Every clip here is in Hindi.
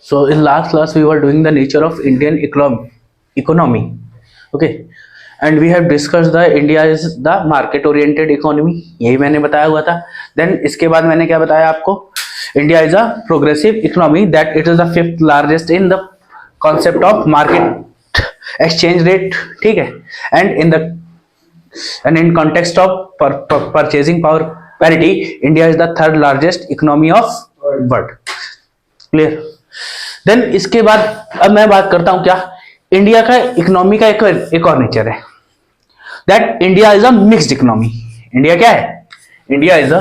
So in last class we were doing the nature of Indian economy. Okay, and we have discussed the India is the market oriented economy, यही मैंने बताया हुआ था. Then इसके बाद मैंने क्या बताया आपको, India is a progressive economy, that it is the fifth largest in the concept of market exchange rate, ठीक है, and in context of purchasing power parity, India is the third largest economy of world. Clear? Then इसके बाद अब मैं बात करता हूं क्या, इंडिया का इकोनॉमी का एक और नेचर है, that India is a mixed economy. India क्या है? इंडिया इज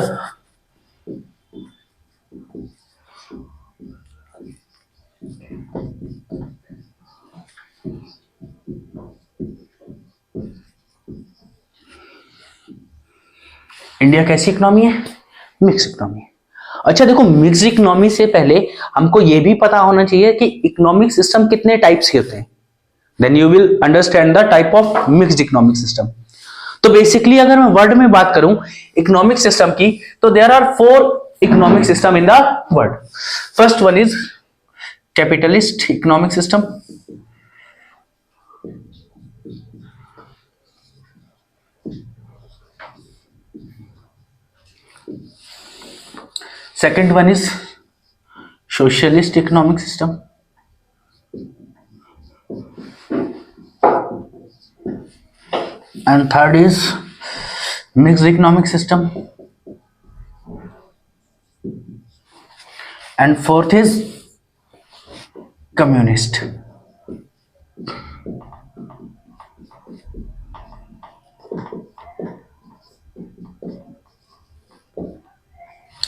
इंडिया कैसी इकोनॉमी है? मिक्स इकोनॉमी है. अच्छा देखो, मिक्स इकोनॉमी से पहले हमको यह भी पता होना चाहिए कि इकोनॉमिक सिस्टम कितने टाइप्स के होते हैं. Then you will understand the type of mixed economic system. तो बेसिकली अगर मैं वर्ड में बात करूं इकोनॉमिक सिस्टम की, तो there are 4 economic system in the world. First one is capitalist economic system. Second one is socialist economic system. And third is mixed economic system. And fourth is communist.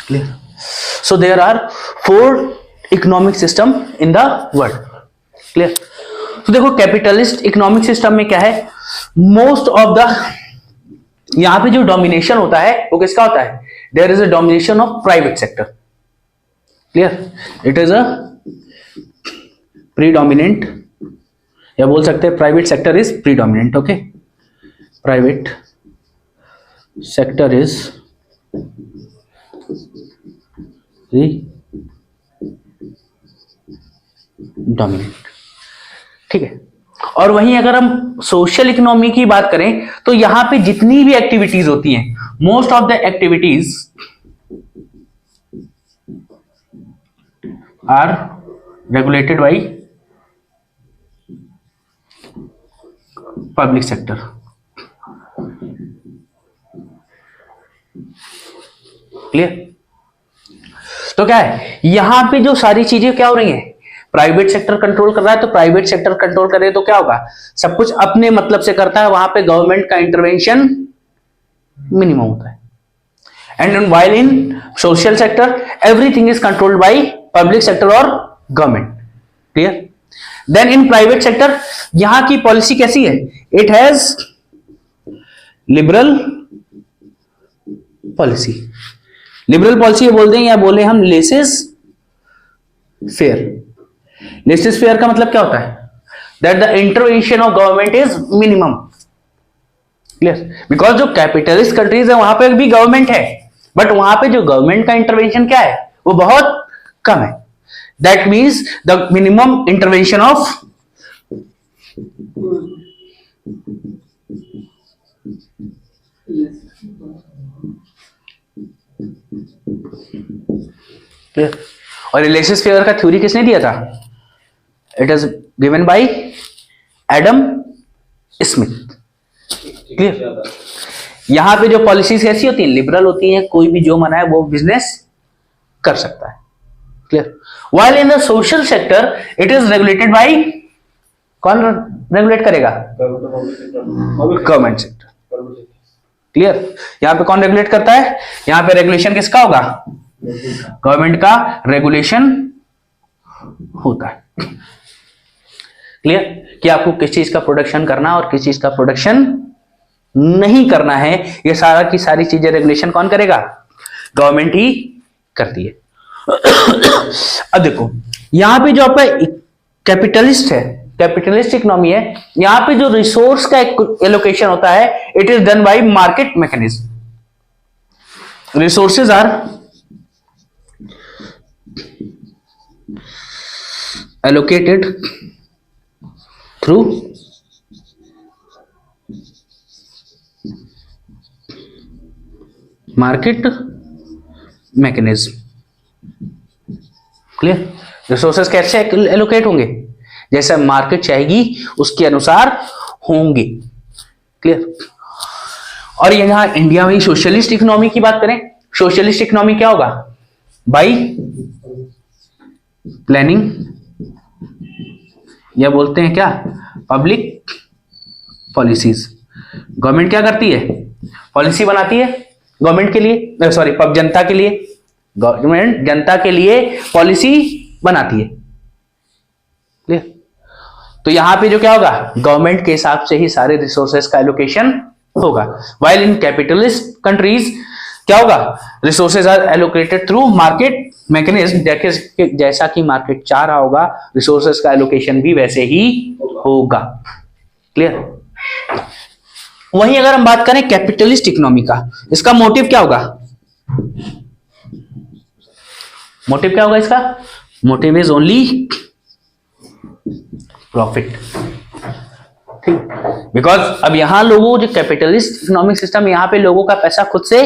Clear? So there are 4 economic system in the world. Clear? तो देखो कैपिटलिस्ट इकोनॉमिक सिस्टम में क्या है, मोस्ट ऑफ द यहां पे जो डोमिनेशन होता है वो किसका होता है? There is a domination of private sector. Clear? It is a predominant, या बोल सकते हैं private sector is predominant. Okay, private sector is dominant. ठीक है. और वहीं अगर हम सोशल इकोनॉमी की बात करें तो यहां पे जितनी भी एक्टिविटीज होती हैं, most of the activities are regulated by public sector. Clear? तो क्या है, यहां पे जो सारी चीजें क्या हो रही हैं, प्राइवेट सेक्टर कंट्रोल कर रहा है. तो प्राइवेट सेक्टर कंट्रोल करे तो क्या होगा, सब कुछ अपने मतलब से करता है, वहां पे गवर्नमेंट का इंटरवेंशन मिनिमम होता है. And while in social sector everything is controlled by public sector और government. Clear? Then in private sector यहां की पॉलिसी कैसी है, it has liberal policy. Liberal policy बोल दें या बोले हम लेसेस फेयर. लेसेस फेयर का मतलब क्या होता है, that the intervention of government is minimum. Clear? Because जो कैपिटलिस्ट कंट्रीज है वहां पे भी गवर्नमेंट है, बट वहां पे जो गवर्नमेंट का इंटरवेंशन क्या है, वो बहुत कम है. That means the minimum intervention of और लेसेस फेयर का थ्योरी किसने दिया था? It is given bye Adam Smith. Clear? यहां पे जो पॉलिसीज कैसी होती हैं, लिबरल होती हैं, कोई भी जो मना है वो बिजनेस कर सकता है. Clear? While in the social sector it is regulated by, कौन रेगुलेट करेगा? Government sector. क्लियर? यहां पे कौन रेगुलेट करता है? यहां पे रेगुलेशन किसका होगा? गवर्नमेंट का रेगुलेशन होता है. क्लियर? कि आपको किस चीज का प्रोडक्शन करना और किस चीज का प्रोडक्शन नहीं करना है, ये सारा की सारी चीजें रेगुलेशन कौन करेगा? गवर्नमेंट ही करती है. अब देखो यहां पे जो आपका कैपिटलिस्ट है, कैपिटलिस्ट इकोनॉमी है, यहां पे जो रिसोर्स का एलोकेशन होता है it is done by market mechanism. Resources are allocated through market mechanism. Clear? Resources कैसे एलोकेट होंगे? जैसा मार्केट चाहेगी उसके अनुसार होंगे। क्लियर? और यहां इंडिया में सोशलिस्ट इकोनॉमी की बात करें, सोशलिस्ट इकोनॉमी क्या होगा? बाई प्लानिंग, या बोलते हैं क्या, पब्लिक पॉलिसीज। गवर्नमेंट क्या करती है? पॉलिसी बनाती है गवर्नमेंट के लिए, सॉरी जनता के लिए। गवर्नमेंट जनता के लिए पॉलिसी बनाती है। क्लियर? तो यहां पे जो क्या होगा, गवर्नमेंट के हिसाब से ही सारे रिसोर्सेस का एलोकेशन होगा। वाइल इन कैपिटलिस्ट कंट्रीज क्या होगा? Resources are allocated through market mechanism. जैसा कि मार्केट चाह रहा होगा, रिसोर्सेज का एलोकेशन भी वैसे ही होगा। क्लियर? वहीं अगर हम बात करें कैपिटलिस्ट इकोनॉमी का, इसका मोटिव क्या होगा? मोटिव क्या होगा इसका? Motive is only profit. ठीक, बिकॉज अब यहां लोगों, जो कैपिटलिस्ट इकोनॉमिक सिस्टम, यहां पे लोगों का पैसा खुद से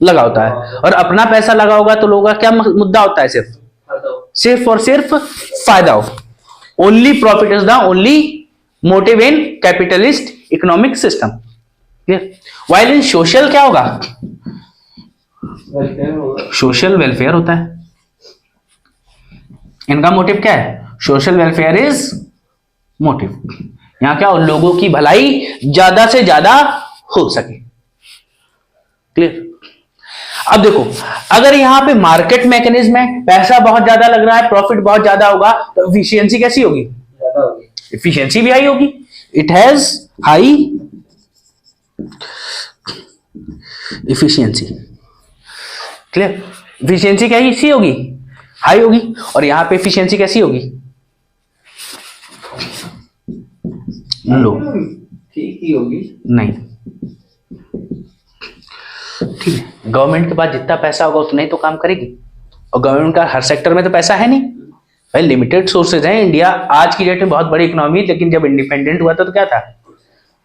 लगा होता है, और अपना पैसा लगा होगा तो लोगों का क्या मुद्दा होता है? सिर्फ और सिर्फ फायदा हो। Only profit is the only motive in capitalist economic system. Clear? While in social क्या होगा? सोशल वेलफेयर होता है। इनका मोटिव क्या है? Social welfare is motive. यहां क्या हो? लोगों की भलाई ज्यादा से ज्यादा हो सके। क्लियर? अब देखो, अगर यहां पे मार्केट मैकेनिज्म है, पैसा बहुत ज्यादा लग रहा है, प्रॉफिट बहुत ज्यादा होगा, तो एफिशिएंसी कैसी होगी? एफिशिएंसी भी हाई होगी। It has high efficiency. Clear? Efficiency कैसी होगी? हाई होगी। और यहां पे एफिशिएंसी कैसी होगी? लो। ठीक ही होगी। नहीं, ठीक है। गवर्नमेंट के पास जितना पैसा होगा उतना ही तो काम करेगी, और गवर्नमेंट का हर सेक्टर में तो पैसा है नहीं भाई, लिमिटेड सोर्सेज हैं। इंडिया आज की डेट में बहुत बड़ी इकोनॉमी, लेकिन जब इंडिपेंडेंट हुआ था तो क्या था?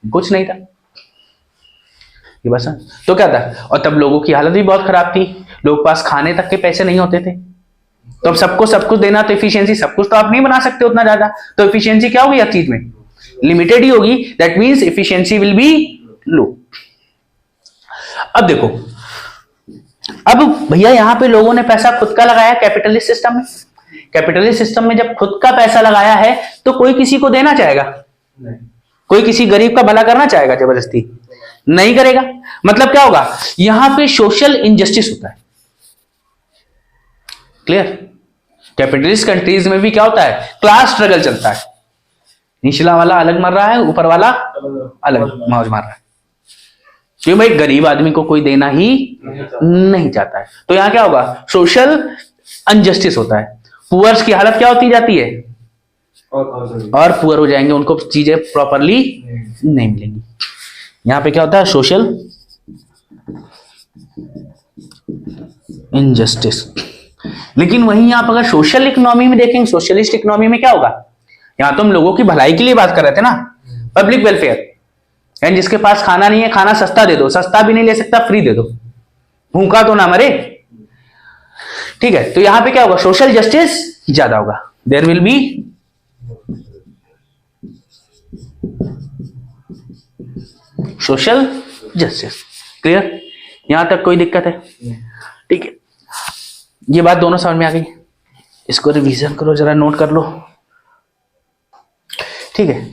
कुछ नहीं था। ये बस तो क्या था? और तब लोगों की हालत भी बहुत खराब थी, लोगों के पास खाने तक के पैसे नहीं होते थे। तो अब सबको सब कुछ देना, तो एफिशिएंसी सब कुछ तो आप नहीं बना सकते उतना ज्यादा, तो एफिशिएंसी क्या होगी? हर चीज में लिमिटेड ही होगी। That means efficiency will be low. अब देखो, अब भैया यहां पे लोगों ने पैसा खुद का लगाया कैपिटलिस्ट सिस्टम में। कैपिटलिस्ट सिस्टम में जब खुद का पैसा लगाया है तो कोई किसी को देना चाहेगा? नहीं। कोई किसी गरीब का भला करना चाहेगा? जबरदस्ती नहीं करेगा। मतलब क्या होगा? यहां पे सोशल इनजस्टिस होता है। क्लियर? कैपिटलिस्ट कंट्रीज में भी क्या होता है? क्लास स्ट्रगल चलता है। निचला वाला अलग मर रहा है, ऊपर वाला अलग मौज मार रहा है। क्यों भाई? गरीब आदमी को कोई देना ही नहीं चाहता है। तो यहां क्या होगा? सोशल अनजस्टिस होता है। पुअर्स की हालत क्या होती जाती है? और पुअर हो जाएंगे, उनको चीजें प्रॉपरली नहीं मिलेंगी। यहां पे क्या होता है? Social injustice. लेकिन वहीं आप अगर सोशल इकोनॉमी में देखेंगे, सोशलिस्ट इकोनॉमी में क्या होगा? यहां तो हम लोगों की भलाई के लिए बात कर रहे थे ना, पब्लिक वेलफेयर। यानी जिसके पास खाना नहीं है, खाना सस्ता दे दो, सस्ता भी नहीं ले सकता, फ्री दे दो, भूखा तो ना मरे। ठीक है? तो यहां पे क्या होगा? सोशल जस्टिस ज्यादा होगा। There will be social justice. Clear? यहां तक कोई दिक्कत है? ठीक है, ये बात दोनों समझ में आ गई। इसको रिवीजन करो जरा, नोट कर लो। ठीक है,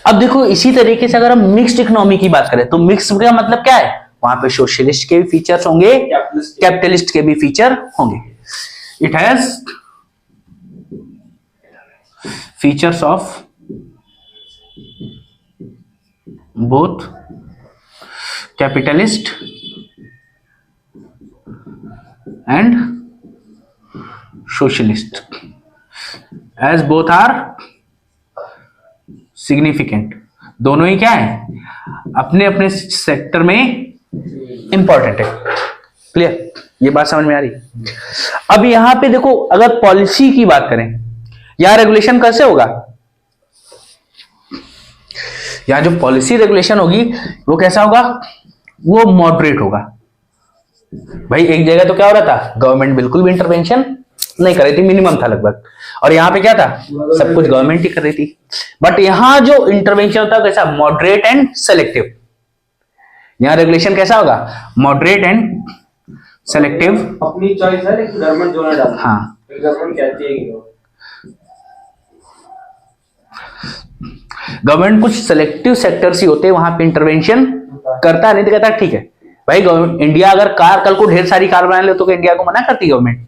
अब देखो इसी तरीके से अगर हम मिक्स्ड इकोनॉमी की बात करें तो मिक्स्ड का मतलब क्या है? वहां पे सोशलिस्ट के भी फीचर्स होंगे, कैपिटलिस्ट के भी फीचर होंगे। It has features of both capitalist and socialist, as both are significant. दोनों ही क्या है? अपने अपने सेक्टर में इंपॉर्टेंट है। क्लियर? ये बात समझ में आ रही? अब यहां पे देखो, अगर पॉलिसी की बात करें, यहां रेगुलेशन कैसे होगा, यहां जो पॉलिसी रेगुलेशन होगी वो कैसा होगा, वो मॉडरेट होगा। भाई एक जगह तो क्या हो रहा था, गवर्नमेंट बिल्कुल भी इंटरवेंशन नहीं कर रही थी, मिनिमम था लगभग, और यहाँ पे क्या था, सब कुछ गवर्नमेंट ही कर रही थी। बट यहां जो इंटरवेंशन होता है कैसा, मॉडरेट एंड सेलेक्टिव। यहां रेगुलेशन कैसा होगा, मॉडरेट एंड सेलेक्टिव। अपनी चॉइस है लेकिन गवर्नमेंट जो ना डाले। हाँ, गवर्नमेंट कहती है कि गवर्नमेंट कुछ सेलेक्टिव सेक्टर्स ही होते हैं वहां पे इंटरवेंशन करता, नहीं तो कहता ठीक है भाई। गवर्नमेंट इंडिया अगर कार कल को ढेर सारी कार बना ले तो इंडिया को मना करती गवर्नमेंट,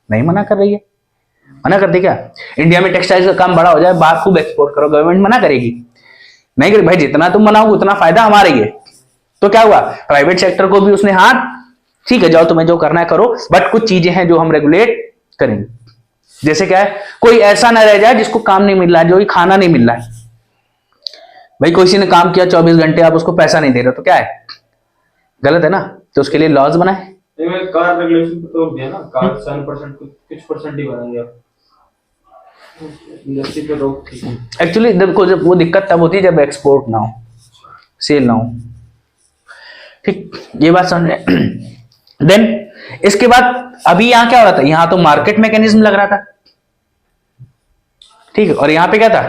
नहीं मना कर रही है। मना करती क्या, इंडिया में टेक्सटाइल्स का काम बड़ा हो जाए, बाहर खूब एक्सपोर्ट करो, गवर्नमेंट मना करेगी नहीं करेगी। भाई जितना तुम बनाओगे उतना फायदा हमारे ही है। तो क्या हुआ, प्राइवेट सेक्टर को भी उसने हाथ, ठीक है जाओ तुम्हें जो करना है करो, बट कुछ चीजें हैं जो हम रेगुलेट करेंगे। जैसे क्या है, कोई ऐसा ना रह जाए जिसको काम नहीं मिल रहा है, जो खाना नहीं मिल रहा है। भाई किसी ने काम किया 24 घंटे, आप उसको पैसा नहीं दे रहे, तो क्या है, गलत है ना। तो उसके लिए लॉज बनाए। कार रेगुलेशन तो है ना, कार 7% कुछ परसेंट ही बनाएंगे आप इंडस्ट्री पे रोक थी। एक्चुअली देखो, जब वो दिक्कत तब होती है जब एक्सपोर्ट ना हो, सेल ना हो, ठीक, ये बात समझ में। देन इसके बाद अभी यहां क्या हो रहा था, यहां तो मार्केट मैकेनिज्म लग रहा था, ठीक है, और यहां पे क्या था,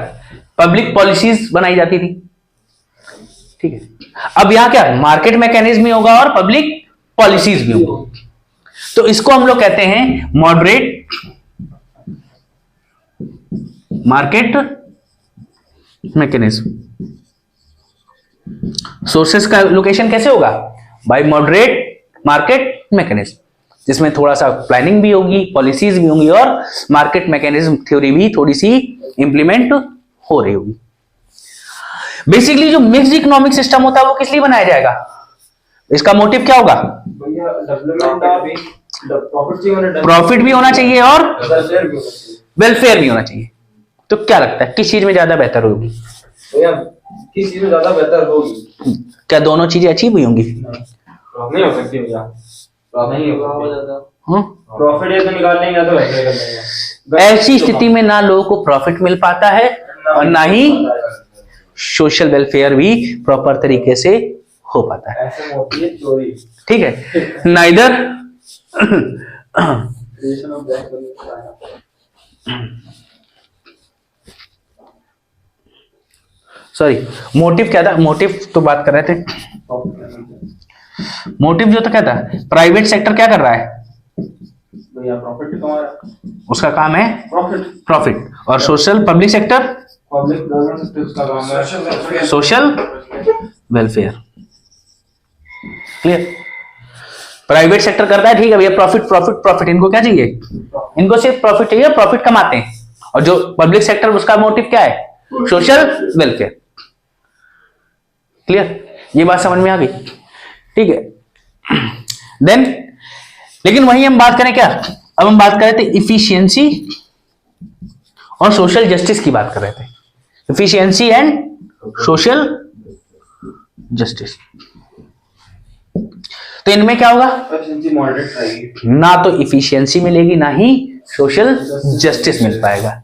पब्लिक पॉलिसीज बनाई जाती थी, ठीक है। अब यहां क्या, मार्केट मैकेनिज्म भी होगा और पब्लिक पॉलिसीज भी होगा। तो इसको हम लोग कहते हैं मॉडरेट मार्केट मैकेनिज्म। सोर्सेस का लोकेशन कैसे होगा, बाय मॉडरेट मार्केट मैकेनिज्म, जिसमें थोड़ा सा प्लानिंग भी होगी, पॉलिसीज भी होंगी, और मार्केट मैकेनिज्म थ्योरी भी थोड़ी सी इंप्लीमेंट हो रही होगी। बेसिकली जो मिक्स्ड इकोनॉमिक सिस्टम होता है वो किस लिए बनाया जाएगा, इसका मोटिव क्या होगा, प्रॉफिट भी होना चाहिए और वेलफेयर भी होना चाहिए। तो क्या लगता है किस चीज में ज्यादा बेहतर होगी, किस चीज में ज्यादा बेहतर होगी, क्या दोनों चीजें अचीव हुई होंगी, नहीं हो सकती भैया, नहीं होगा, प्रॉफिट ये तो निकाल लेंगे तो वेलफेयर कर लेंगे। ऐसी स्थिति में ना लोगों को प्रॉफिट मिल पाता है और ना ही सोशल वेलफेयर भी प्रॉपर तरीके से हो पाता है, ऐसे होती है चोरी। ठीक है। नाइदर सॉरी, मोटिव क्या था, मोटिव तो बात कर रहे थे, मोटिव जो तो क्या था, प्राइवेट सेक्टर क्या कर रहा है, भैया प्रॉफिट कमा रहा है, उसका काम है प्रॉफिट, प्रॉफिट, और social public sector public government sector उसका काम है social welfare. Clear, private sector करता है, ठीक है भैया, प्रॉफिट प्रॉफिट प्रॉफिट, इनको क्या चाहिए, इनको सिर्फ प्रॉफिट चाहिए, प्रॉफिट कमाते हैं। और जो पब्लिक सेक्टर, उसका मोटिव क्या है, सोशल वेलफेयर। क्लियर, ये बात समझ में आ गई, ठीक है। देन लेकिन वही हम बात करें क्या, अब हम बात कर रहे थे इफिशियंसी और सोशल जस्टिस की बात कर रहे थे, इफिशियंसी एंड सोशल जस्टिस। तो इनमें क्या होगा, मॉडरेट रहेगी, ना तो इफिशियंसी मिलेगी ना ही सोशल जस्टिस मिल पाएगा,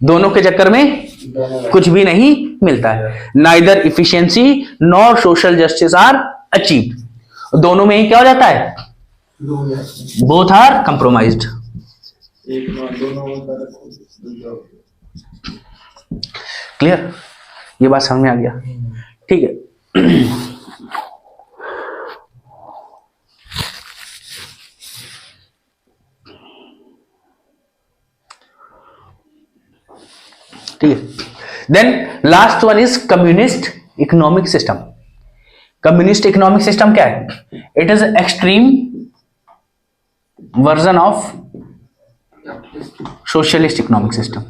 दोनों के चक्कर में कुछ भी नहीं मिलता है। Neither efficiency nor social justice are achieved, दोनों में ही क्या हो जाता है, बोथ आर कंप्रोमाइज्ड। क्लियर, ये बात समझ में आ गया, ठीक है। ठीक है। Then last one is communist economic system. Communist economic system क्या है, it is extreme version of socialist economic system.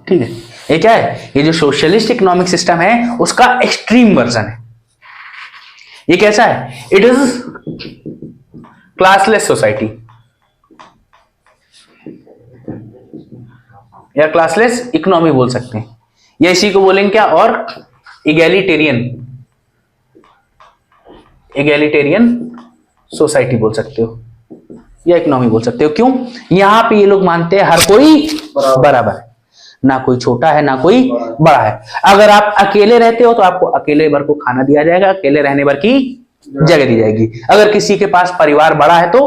ठीक है, ये क्या है, ये जो सोशलिस्ट इकोनॉमिक सिस्टम है उसका एक्सट्रीम वर्जन है। ये कैसा है, इट इज क्लासलेस सोसाइटी या क्लासलेस इकोनॉमी बोल सकते हैं, या इसी को बोलेंगे क्या, और इगैलिटेरियन एगैलिटेरियन सोसाइटी बोल सकते हो या इकोनॉमी बोल सकते हो। क्यों? यहां पे ये लोग मानते हैं हर कोई बराबर है, ना कोई छोटा है ना कोई बड़ा है। अगर आप अकेले रहते हो तो आपको अकेले भर को खाना दिया जाएगा, अकेले रहने भर की जगह दी जाएगी। अगर किसी के पास परिवार बड़ा है तो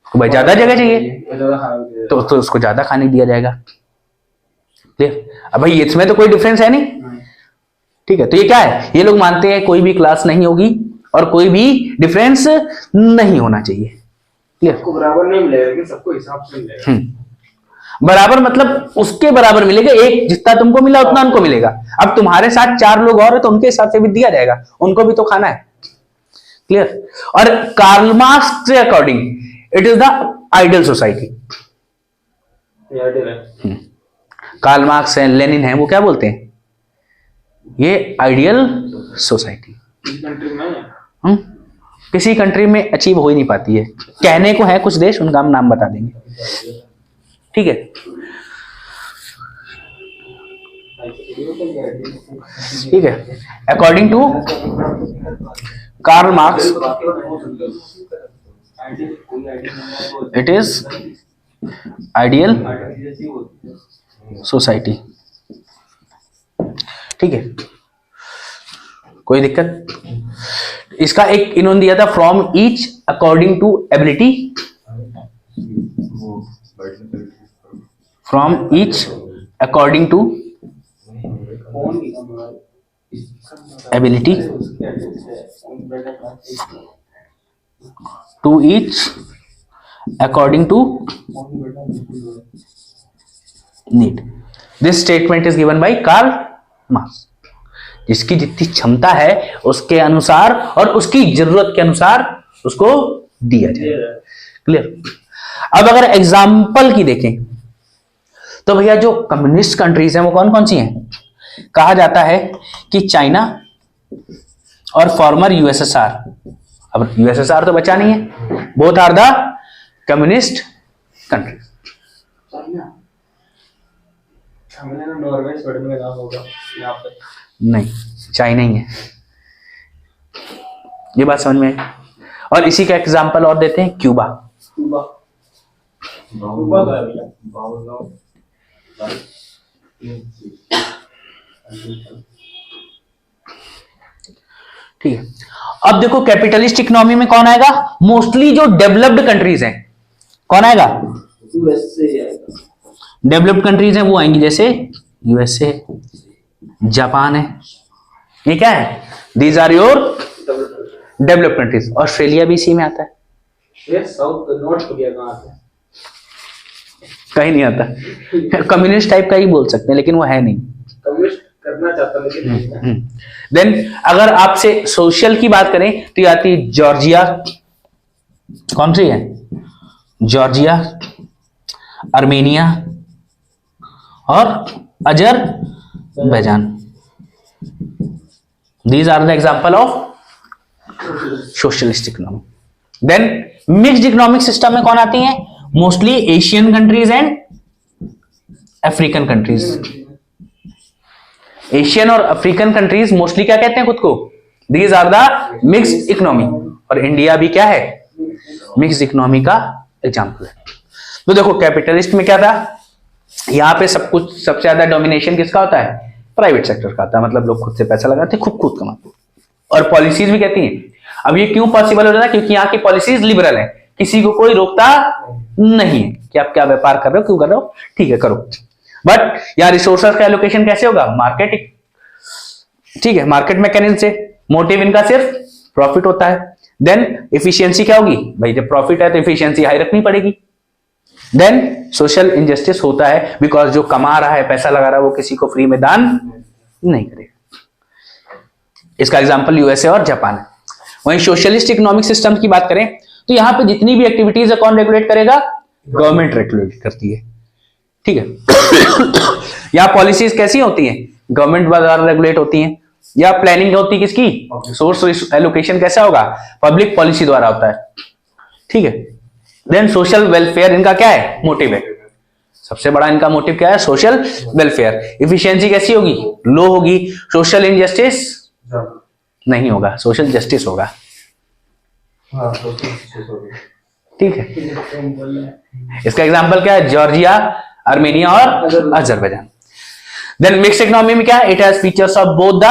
भाई ज्यादा जगह चाहिए तो उसको ज्यादा खाने दिया जाएगा। अब भाई इसमें तो कोई डिफरेंस है नहीं, ठीक है। तो ये क्या है, ये लोग मानते हैं कोई भी क्लास नहीं होगी और कोई भी डिफरेंस नहीं होना चाहिए। सबको बराबर नहीं मिलेगा लेकिन सबको हिसाब से मिलेगा। बराबर मतलब उसके बराबर मिलेगा, एक जितना तुमको मिला उतना उनको मिलेगा। अब तुम्हारे साथ 4 लोग और है तो उनके हिसाब से भी दिया जाएगा, उनको भी तो खाना है। क्लियर? और कार्ल मार्क्स के according it is the ideal society. Karl Marx है, लेनिन है, वो क्या बोलते हैं, ये आइडियल सोसाइटी किसी कंट्री में अचीव हो ही नहीं पाती है। कहने को है कुछ देश, उनका हम नाम बता देंगे, ठीक है। ठीक है, according to Karl Marx it is ideal society. ठीक है, कोई दिक्कत? इसका एक इन्होंने दिया था, from each according to ability, from each according to ability, to each according to need. This statement is given by Karl Marx. जिसकी जितनी क्षमता है उसके अनुसार और उसकी जरूरत के अनुसार उसको दिया जाए। क्लियर? अब अगर एग्जाम्पल की देखें तो भैया जो कम्युनिस्ट कंट्रीज हैं वो कौन कौन सी हैं? कहा जाता है कि चाइना और फॉर्मर यूएसएसआर। अब यूएसएसआर तो बचा नहीं है, both are the communist countries. Norway Sweden में नाम होगा यहाँ पे नहीं, चाइना ही है, ये बात समझ में है। और इसी का एग्जाम्पल और देते हैं, क्यूबा। ठीक है, अब देखो कैपिटलिस्ट इकोनॉमी में कौन आएगा? मोस्टली जो डेवलप्ड कंट्रीज हैं, कौन आएगा? डेवलप्ड कंट्रीज हैं वो आएंगी, जैसे यूएसए, जापान है, ये क्या है? These are your developed countries. Australia भी इसी में आता है। ये साउथ नॉर्थ कोरिया कहाँ आता है? कहीं नहीं आता। कम्युनिस्ट टाइप का ही बोल सकते हैं लेकिन वो है नहीं। कम्युनिस्ट करना चाहता लेकिन देन अगर आपसे सोशल की बात करें तो ये आती है जॉर्जिया। कौन सी है? जॉर्जिया, आर्मेनिया और Azerbaijan. These are the example of socialist economy. Then mixed economic system में कौन आती है? Mostly Asian countries and African countries. Asian और अफ्रीकन कंट्रीज मोस्टली क्या कहते हैं खुद को? These are the mixed economy. और इंडिया भी क्या है? मिक्स्ड इकोनॉमी का एग्जाम्पल है। तो देखो कैपिटलिस्ट में क्या था, यहां पे सब कुछ सबसे ज्यादा डोमिनेशन किसका होता है? प्राइवेट सेक्टर का आता है, मतलब लोग खुद से पैसा लगाते हैं, खुद कमाते हैं। और पॉलिसीज भी कहती हैं। अब ये क्यों पॉसिबल हो रहा है? क्योंकि यहाँ की पॉलिसीज लिबरल है, किसी को कोई रोकता नहीं है कि आप क्या व्यापार कर रहे हो, क्यों कर रहे हो, ठीक है करो। बट यहाँ रिसोर्सेज का एलोकेशन कैसे होगा? मार्केट, ठीक है, मार्केट मैकेनिज्म से। मोटिव इनका सिर्फ प्रॉफिट होता है। देन एफिशिएंसी क्या होगी? भाई जब प्रॉफिट है तो एफिशिएंसी हाई रखनी पड़ेगी। देन सोशल इनजस्टिस होता है, बिकॉज जो कमा रहा है, पैसा लगा रहा है, वो किसी को फ्री में दान नहीं करेगा। इसका एग्जांपल यूएसए और जापान है। वहीं सोशलिस्ट इकोनॉमिक सिस्टम की बात करें तो यहां पे जितनी भी एक्टिविटीज है कौन रेगुलेट करेगा? गवर्नमेंट रेगुलेट करती है। ठीक है। यहां पॉलिसीज कैसी होती हैं? गवर्नमेंट द्वारा रेगुलेट होती हैं। या प्लानिंग होती है किसकी? सोर्स एलोकेशन कैसा होगा? पब्लिक पॉलिसी द्वारा होता है। ठीक है। देन सोशल वेलफेयर इनका क्या है? मोटिव है। सबसे बड़ा इनका मोटिव क्या है? Social welfare. इफिशियंसी कैसी होगी? लो होगी। सोशल इनजस्टिस नहीं होगा, सोशल जस्टिस होगा। हाँ, ठीक है। इसका एग्जांपल क्या है? जॉर्जिया, आर्मेनिया और अजरबैजान। देन मिक्स्ड इकोनॉमी में क्या है? It has features of both the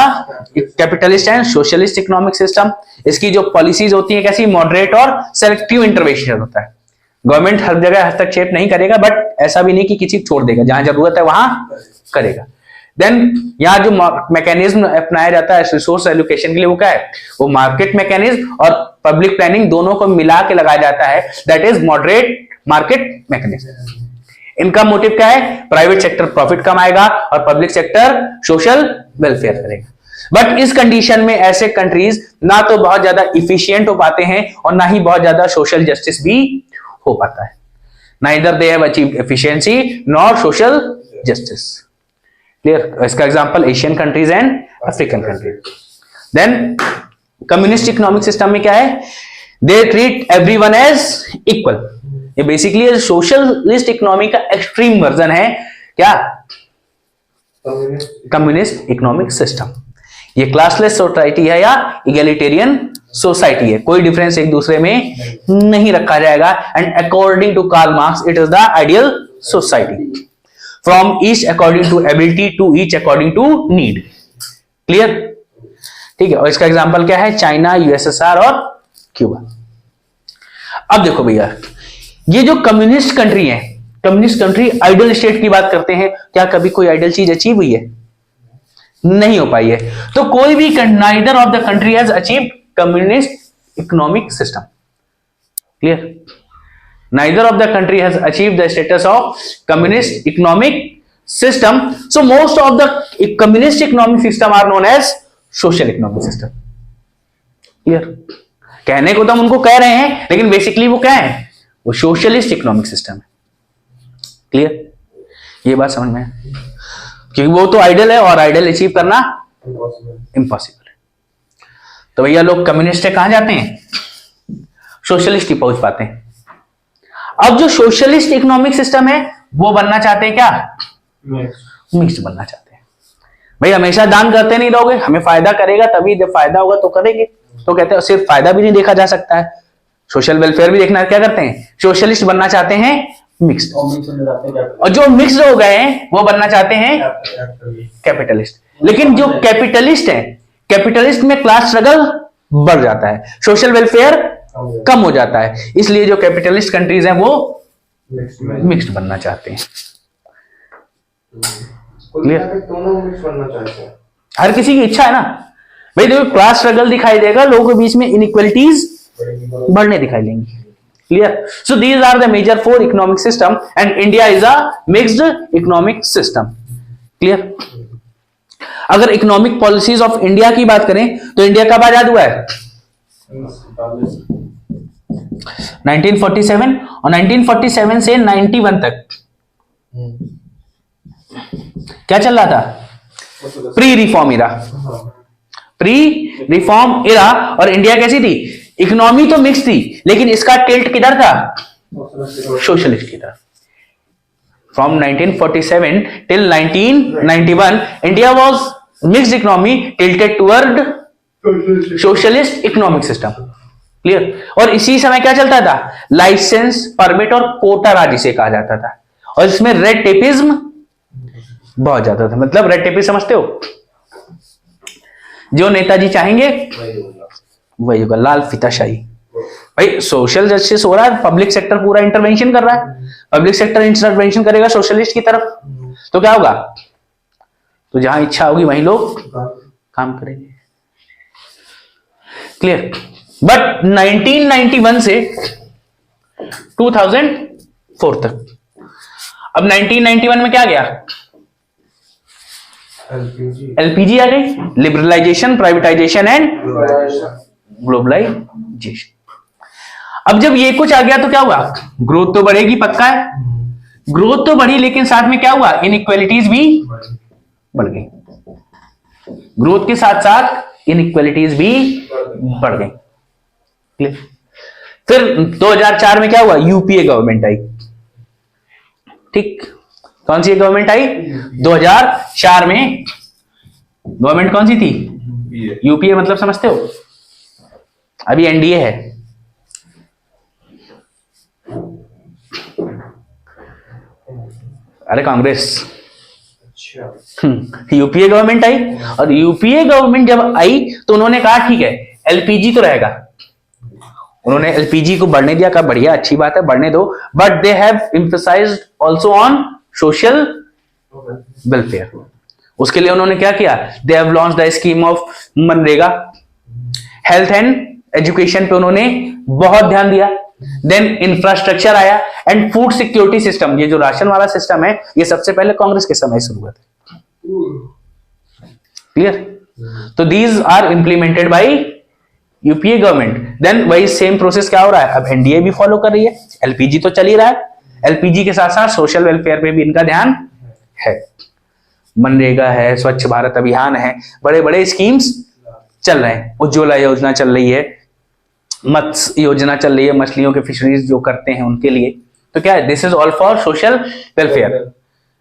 capitalist and socialist economic system. इसकी जो पॉलिसीज होती है कैसी? मॉडरेट और सेलेक्टिव इंटरवेंशन होता है। गवर्नमेंट हर जगह हस्तक्षेप नहीं करेगा, बट ऐसा भी नहीं कि किसी को छोड़ देगा, जहां जरूरत है वहां करेगा। देन यहाँ जो मैकेनिज्म अपनाया जाता है रिसोर्स एलोकेशन के लिए, वो क्या है? वो मार्केट मैकेनिज्म और पब्लिक प्लानिंग दोनों को मिला के लगाया जाता है, that is moderate market mechanism. इनका मोटिव क्या है? प्राइवेट सेक्टर प्रॉफिट कमाएगा और पब्लिक सेक्टर सोशल वेलफेयर करेगा। बट इस कंडीशन में ऐसे कंट्रीज ना तो बहुत ज्यादा इफिशियंट हो पाते हैं और ना ही बहुत ज्यादा सोशल जस्टिस भी हो पाता है। Neither they have achieved efficiency nor social justice. Clear? इसका example Asian countries and African countries. Then communist economic system में क्या है? They treat everyone as equal. ये बेसिकली सोशलिस्ट इकोनॉमी का एक्सट्रीम वर्जन है। क्या? Communist economic system. ये क्लासलेस सोसाइटी है या इगैलिटेरियन सोसाइटी है, कोई डिफरेंस एक दूसरे में नहीं रखा जाएगा। And according to Karl Marx it is the ideal society, from each according to ability to each according to need. Clear? ठीक है। और इसका एग्जांपल क्या है? चाइना, यूएसएसआर और क्यूबा। अब देखो भैया, ये जो कम्युनिस्ट कंट्री है, कम्युनिस्ट कंट्री आइडियल स्टेट की बात करते हैं, क्या कभी कोई आइडियल चीज अचीव हुई है? नहीं हो पाई है। तो कोई भी neither of the country has achieved communist economic system. Clear? neither of the country has achieved the status of communist economic system, so most of the communist economic system are known as social economic system. Clear? कहने को तो हम उनको कह रहे हैं, लेकिन बेसिकली वो क्या है? वो सोशलिस्ट इकोनॉमिक सिस्टम है। क्लियर? ये बात समझ में है? क्योंकि वो तो आइडियल है और आइडियल अचीव करना इम्पॉसिबल है। तो भैया लोग कम्युनिस्ट से कहां जाते हैं? सोशलिस्ट ही पहुंच पाते हैं। अब जो सोशलिस्ट इकोनॉमिक सिस्टम है वो बनना चाहते हैं क्या? मिक्स बनना चाहते हैं। भाई हमेशा दान करते नहीं रहोगे, हमें फायदा करेगा तभी, जब फायदा होगा तो करेंगे। तो कहते हैं सिर्फ फायदा भी नहीं देखा जा सकता है, सोशल वेलफेयर भी देखना। क्या करते हैं? सोशलिस्ट बनना चाहते हैं मिक्स्ड, और जो मिक्स्ड हो गए हैं वो बनना चाहते हैं कैपिटलिस्ट। लेकिन जो कैपिटलिस्ट है, कैपिटलिस्ट में क्लास स्ट्रगल बढ़ जाता है, सोशल वेलफेयर कम हो जाता है, इसलिए जो कैपिटलिस्ट कंट्रीज हैं वो मिक्स्ड बनना चाहते हैं। क्लियर? हर किसी की इच्छा है ना भाई। देखो क्लास स्ट्रगल दिखाई देगा, लोगों के बीच में इनइक्वालिटीज बढ़ने दिखाई देंगी। Clear? So these are the major 4 economic system and India is a mixed economic system. Clear? अगर इकोनॉमिक पॉलिसीज ऑफ इंडिया की बात करें तो इंडिया कब आजाद हुआ है? 1947, और 1947 से 91 तक क्या चल रहा था? प्री रिफॉर्म इरा। प्री रिफॉर्म इरा। और इंडिया कैसी थी? इकोनॉमी तो मिक्स थी, लेकिन इसका टिल्ट किधर था? सोशलिस्ट की तरफ। From 1947 till 1991 India was mixed economy tilted toward socialist economic system. Clear? और इसी समय क्या चलता था? लाइसेंस, परमिट और कोटा राज इसे कहा जाता था, और इसमें रेड टेपिज्म बहुत ज्यादा था। मतलब रेड टेपिज्म समझते हो? जो नेताजी चाहेंगे वही होगा, लाल फीताशाही। भाई सोशल जस्टिस हो रहा है, पब्लिक सेक्टर पूरा इंटरवेंशन कर रहा है, पब्लिक सेक्टर इंटरवेंशन करेगा सोशलिस्ट की तरफ, तो क्या होगा? तो जहां इच्छा होगी वहीं लोग काम करेंगे। क्लियर? बट 1991 से 2004 तक, अब 1991 में क्या गया? एलपीजी आ गई, लिबरलाइजेशन, प्राइवेटाइजेशन एंड ग्लोबलाइजेशन। अब जब ये कुछ आ गया तो क्या हुआ? ग्रोथ तो बढ़ेगी, पक्का है, ग्रोथ तो बढ़ी, लेकिन साथ में क्या हुआ? इनइक्वालिटीज भी बढ़ गई। ग्रोथ के साथ साथ इनइक्वालिटीज भी बढ़ गई। फिर 2004 में क्या हुआ? यूपीए गवर्नमेंट आई। ठीक, कौन सी गवर्नमेंट आई? 2004 में गवर्नमेंट कौन सी थी? यूपीए मतलब समझते हो? अभी एनडीए है, अरे कांग्रेस। अच्छा। यूपीए गवर्नमेंट आई, और यूपीए गवर्नमेंट जब आई तो उन्होंने कहा ठीक है एलपीजी तो रहेगा, उन्होंने एलपीजी को बढ़ने दिया, कहा बढ़िया अच्छी बात है बढ़ने दो, but they have emphasised also on social welfare. उसके लिए उन्होंने क्या किया, they have launched the scheme of मनरेगा। हेल्थ एंड एजुकेशन पे उन्होंने बहुत ध्यान दिया। देन इंफ्रास्ट्रक्चर आया एंड फूड सिक्योरिटी सिस्टम, ये जो राशन वाला सिस्टम है ये सबसे पहले कांग्रेस के समय शुरू हुआ था। क्लियर? तो these are implemented by UPA government. Then वही सेम प्रोसेस क्या हो रहा है, अब एनडीए भी फॉलो कर रही है, एलपीजी तो चल ही रहा है, एलपीजी के साथ साथ सोशल वेलफेयर पे भी इनका ध्यान है। मनरेगा है, स्वच्छ भारत अभियान है, बड़े बड़े स्कीम्स चल रहे हैं, उज्ज्वला योजना चल रही है, मत्स्य योजना चल रही है, मछलियों के फिशरीज जो करते हैं उनके लिए। तो क्या है, this is all for social welfare.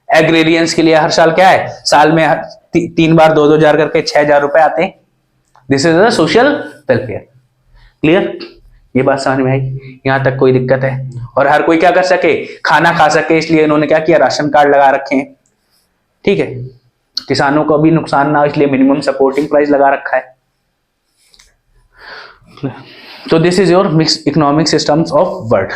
Agrarians के लिए हर साल क्या है, साल में 3 बार 2-2 हजार करके 6,000 रुपए आते हैं। This is the social welfare. Clear? ये बात समझ में आई? यहां तक कोई दिक्कत है? और हर कोई क्या कर सके, खाना खा सके, इसलिए इन्होंने क्या किया, राशन कार्ड लगा रखे हैं। ठीक है, किसानों को भी नुकसान ना हो इसलिए मिनिमम सपोर्टिंग प्राइस लगा रखा है। So this is your mixed economic systems of world.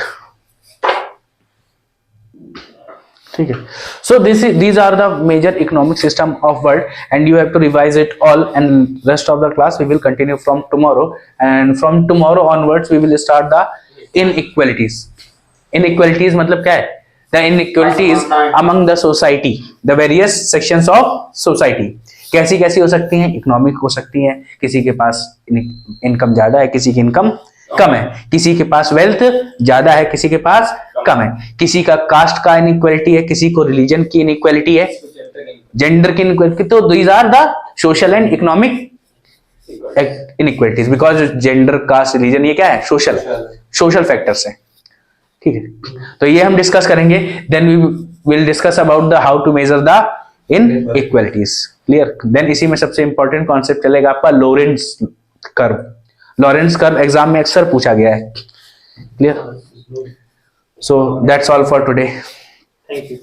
ठीक है, so these are the major economic system of world and you have to revise it all, and rest of the class we will continue from tomorrow, and from tomorrow onwards we will start the inequalities. Inequalities मतलब क्या है, the inequalities among the society, the various sections of society. कैसी कैसी हो सकती हैं, इकोनॉमिक हो सकती हैं, किसी के पास इनकम ज्यादा है, किसी की इनकम कम है, किसी के पास वेल्थ ज्यादा है, किसी के पास कम है, किसी का कास्ट का इनइक्वालिटी है, किसी को रिलीजन की इनइक्वालिटी है, जेंडर की इनइक्वालिटी। तो these are the social and economic inequalities, because gender, caste, religion ये क्या है, सोशल फैक्टर्स है। ठीक है, तो ये हम डिस्कस करेंगे। Then we will discuss about the how to major the inequalities. Clear? Then इसी में सबसे इंपॉर्टेंट कॉन्सेप्ट चलेगा आपका Lorenz curve. Lorenz curve exam में अक्सर पूछा गया है। Clear? So that's all for today. Thank you.